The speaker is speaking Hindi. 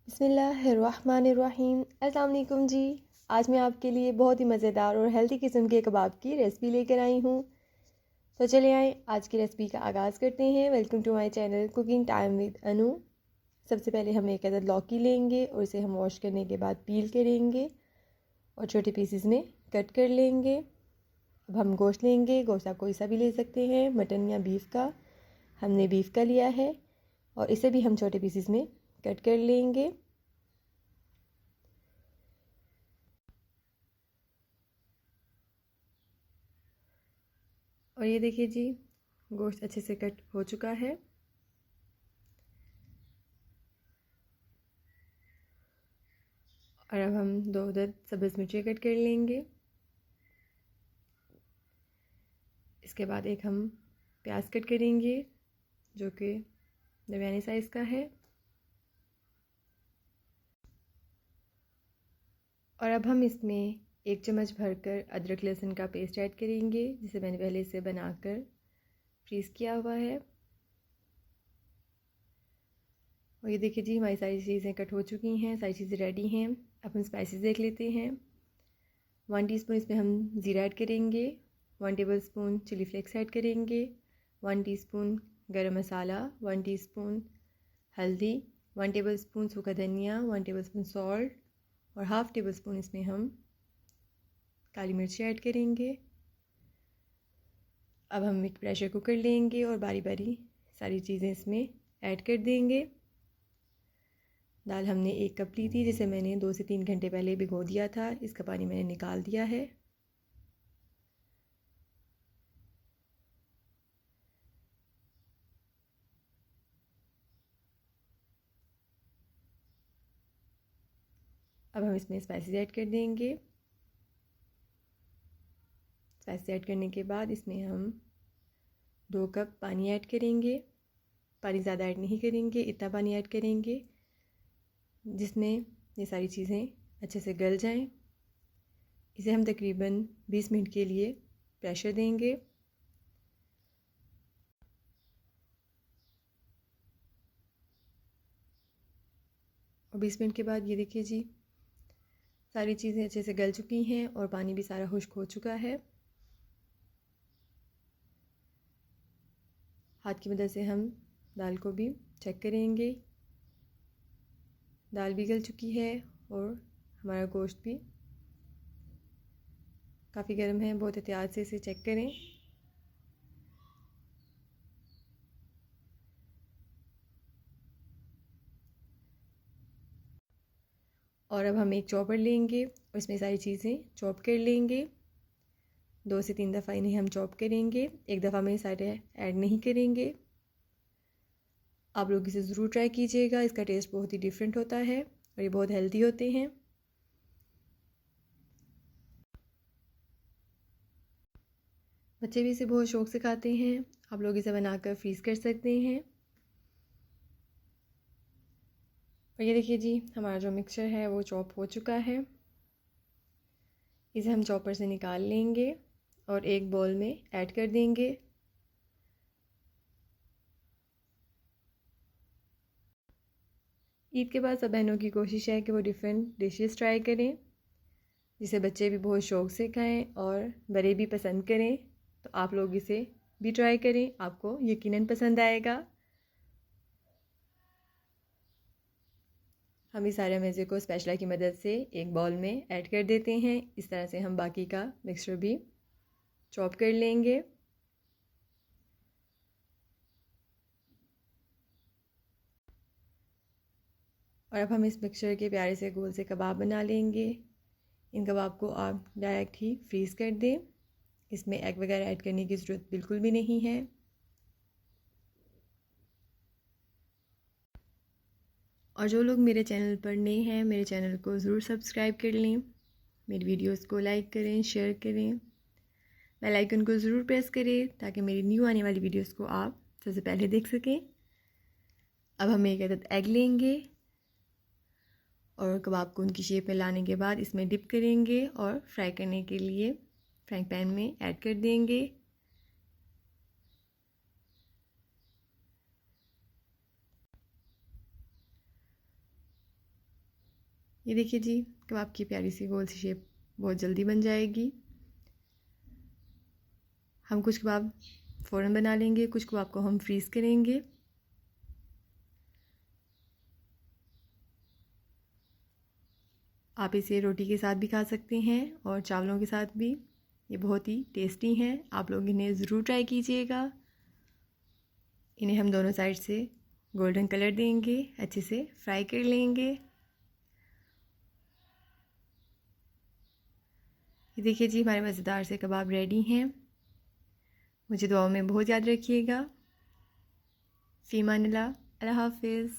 बिस्मिल्लाहिर्रहमानिर्रहीम। अस्सलाम वालेकुम जी। आज मैं आपके लिए बहुत ही मज़ेदार और हेल्दी किस्म के कबाब की रेसिपी लेकर आई हूँ। तो चले आए आज की रेसिपी का आगाज़ करते हैं। Welcome to my channel cooking time with Anu. सबसे पहले हम एक अदद लौकी लेंगे और इसे हम वॉश करने के बाद पील करेंगे और छोटे पीसेस में कट कर लेंगे। अब हम गोश्त लेंगे। गोश्त आप कोई सा भी ले सकते हैं, मटन या बीफ का। हमने बीफ का लिया है और इसे भी हम छोटे पीसेस में कट कर लेंगे। और ये देखिए जी, गोश्त अच्छे से कट हो चुका है। और अब हम 2 अदद सब्ज़ मिर्ची कट कर लेंगे। इसके बाद एक हम प्याज कट करेंगे जो कि दरमियानी साइज़ का है। और अब हम इसमें 1 चम्मच भरकर अदरक लहसुन का पेस्ट ऐड करेंगे, जिसे मैंने पहले से बनाकर फ्रीज़ किया हुआ है। और ये देखिए जी, हमारी सारी चीज़ें कट हो चुकी हैं, सारी चीज़ें रेडी हैं। अब हम स्पाइसेस देख लेते हैं। 1 टीस्पून इसमें हम ज़ीरा ऐड करेंगे, 1 टेबलस्पून चिली फ्लेक्स ऐड करेंगे, 1 टीस्पून गरम मसाला, 1 टीस्पून हल्दी, 1 टेबलस्पून सूखा धनिया, 1 टेबलस्पून सॉल्ट और हाफ़ टेबल स्पून इसमें हम काली मिर्ची ऐड करेंगे। अब हम एक प्रेशर कुकर लेंगे और बारी बारी सारी चीज़ें इसमें ऐड कर देंगे। दाल हमने 1 कप ली थी, जिसे मैंने 2 से 3 घंटे पहले भिगो दिया था। इसका पानी मैंने निकाल दिया है। अब हम इसमें स्पाइसेस ऐड कर देंगे। स्पाइसेस ऐड करने के बाद इसमें हम 2 कप पानी ऐड करेंगे। पानी ज़्यादा ऐड नहीं करेंगे, इतना पानी ऐड करेंगे जिसमें ये सारी चीज़ें अच्छे से गल जाएं। इसे हम तकरीबन 20 मिनट के लिए प्रेशर देंगे। और 20 मिनट के बाद ये देखिए जी, सारी चीज़ें अच्छे से गल चुकी हैं और पानी भी सारा खुश्क हो चुका है। हाथ की मदद से हम दाल को भी चेक करेंगे। दाल भी गल चुकी है और हमारा गोश्त भी काफ़ी गर्म है। बहुत एहतियात से इसे चेक करें। और अब हम एक चॉपर लेंगे और इसमें सारी चीज़ें चॉप कर लेंगे। 2 से 3 दफ़ा इन्हें हम चॉप करेंगे, एक दफ़ा में सारे ऐड नहीं करेंगे। आप लोग इसे ज़रूर ट्राई कीजिएगा, इसका टेस्ट बहुत ही डिफरेंट होता है और ये बहुत हेल्दी होते हैं। बच्चे भी इसे बहुत शौक़ से खाते हैं। आप लोग इसे बनाकर फ्रीज़ कर सकते हैं। और ये देखिए जी, हमारा जो मिक्सचर है वो चॉप हो चुका है। इसे हम चॉपर से निकाल लेंगे और एक बाउल में ऐड कर देंगे। ईद के बाद सब बहनों की कोशिश है कि वो डिफरेंट डिशेस ट्राई करें, जिसे बच्चे भी बहुत शौक़ से खाएं और बड़े भी पसंद करें। तो आप लोग इसे भी ट्राई करें, आपको यकीनन पसंद आएगा। हम इस सारे मज़े को स्पैचुला की मदद से एक बाउल में ऐड कर देते हैं। इस तरह से हम बाकी का मिक्सचर भी चॉप कर लेंगे। और अब हम इस मिक्सचर के प्यारे से गोल से कबाब बना लेंगे। इन कबाब को आप डायरेक्ट ही फ्रीज़ कर दें। इसमें एग वगैरह ऐड करने की ज़रूरत बिल्कुल भी नहीं है। और जो लोग मेरे चैनल पर नए हैं, मेरे चैनल को ज़रूर सब्सक्राइब कर लें, मेरी वीडियोस को लाइक करें, शेयर करें, बेल आइकन को ज़रूर प्रेस करें ताकि मेरी न्यू आने वाली वीडियोस को आप सबसे पहले देख सकें। अब हम एक अदद एग लेंगे और कबाब को उनकी शेप में लाने के बाद इसमें डिप करेंगे और फ्राई करने के लिए फ्राइंग पैन में ऐड कर देंगे। ये देखिए जी, कबाब की प्यारी सी गोल सी शेप बहुत जल्दी बन जाएगी। हम कुछ कबाब फ़ौरन बना लेंगे, कुछ कबाब को हम फ्रीज़ करेंगे। आप इसे रोटी के साथ भी खा सकते हैं और चावलों के साथ भी। ये बहुत ही टेस्टी हैं, आप लोग इन्हें ज़रूर ट्राई कीजिएगा। इन्हें हम दोनों साइड से गोल्डन कलर देंगे, अच्छे से फ्राई कर लेंगे। ये देखिए जी, हमारे मज़ेदार से कबाब रेडी हैं। मुझे दुआओं में बहुत याद रखिएगा। फ़ी अमानिल्लाह, अल्लाह हाफ़िज़।